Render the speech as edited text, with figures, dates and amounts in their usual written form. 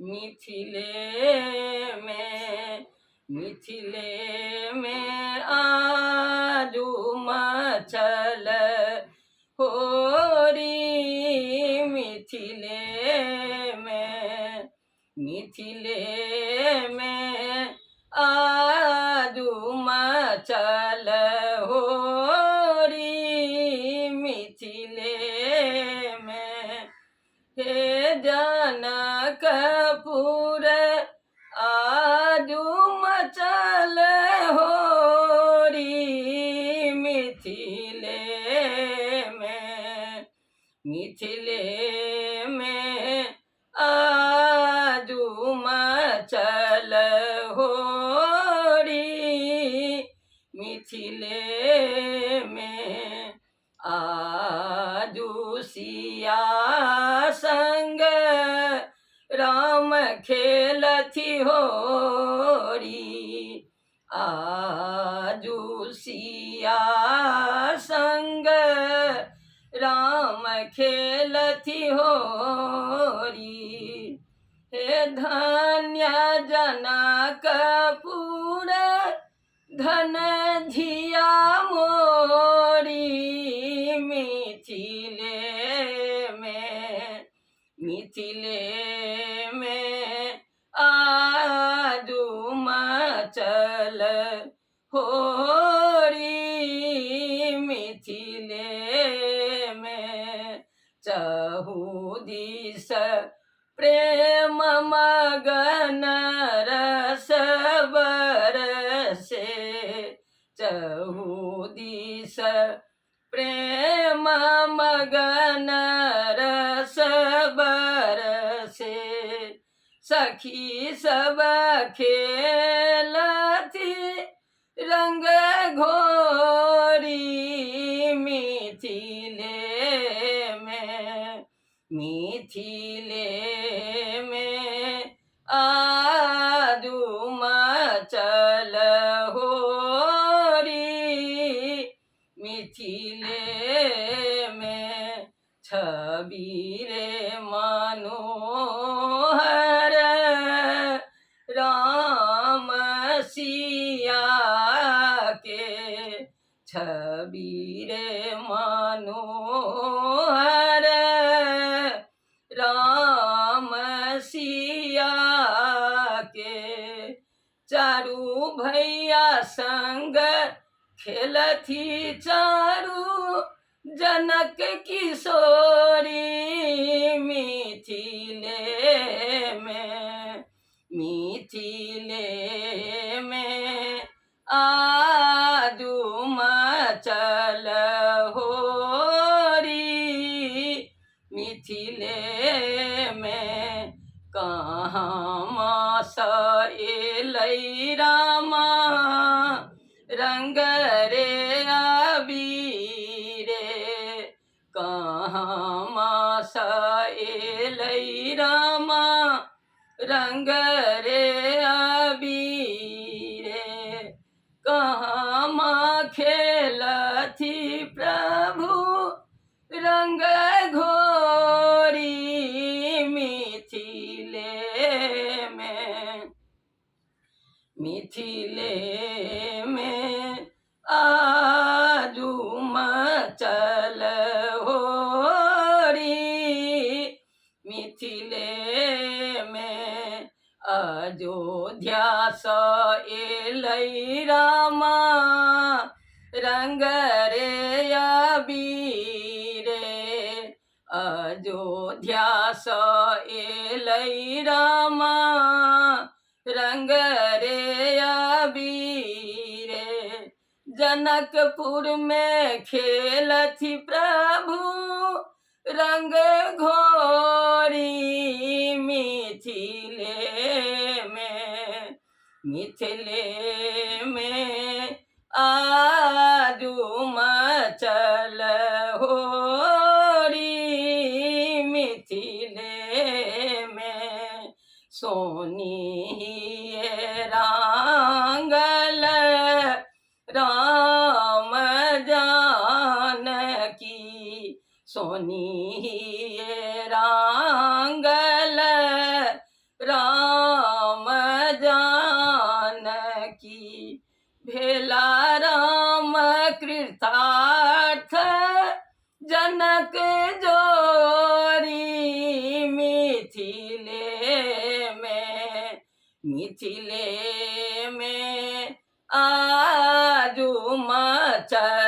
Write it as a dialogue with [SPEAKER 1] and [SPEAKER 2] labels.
[SPEAKER 1] मिथिले में आजू मचल होरी। मिथिले में आजू मचल होरी। मिथिले में हे जनकपुर आजू मचल होरी। मिथिले में आजू मचल होरी। मिथिले में आजू सिया संग राम खेलथि होरी। आजू सिया संग राम खेलथि होरी। हे धन्य जनकपुर धन धिया मोरी। मिथिले में आजू मचल होरी। मिथिले में चहु दिस प्रेम मगन रस बरसे। चहु दिस प्रेम मगन रस बरसे। सखी सब खेलथि रंग घोरी। मिथिले में आजू मचल होरी। मिथिले में छबीरे मनोहर राम सिया के। छबीरे मनोहर राम सिया के। चारू भैया संग खेलथि चारू जनक किशोरी। मिथिले में आजू मचल होरी। मिथिले में कहाँ मास एलै रामा रंग रे अबीरे। कहाँ मास एलै रामा रंग रे अबीरे। कहाँ माँ खेलथि प्रभु रंग घोरी। मिथिले में आजू मचल होरी। मिथिले में अयोध्या स एलै रामा रंग रे अबीरे। अयोध्या स एलै रामा रंग रे अबीरे। जनकपुर में खेलथि प्रभु रंग घोरी। मिथिले में आजू मचल होरी। मिथिले में सोनी रांगल राम जानकी। सोनी रांगल राम जानकी भेला राम कृतार्थ जनक जोरी मिथिले में आजू मचल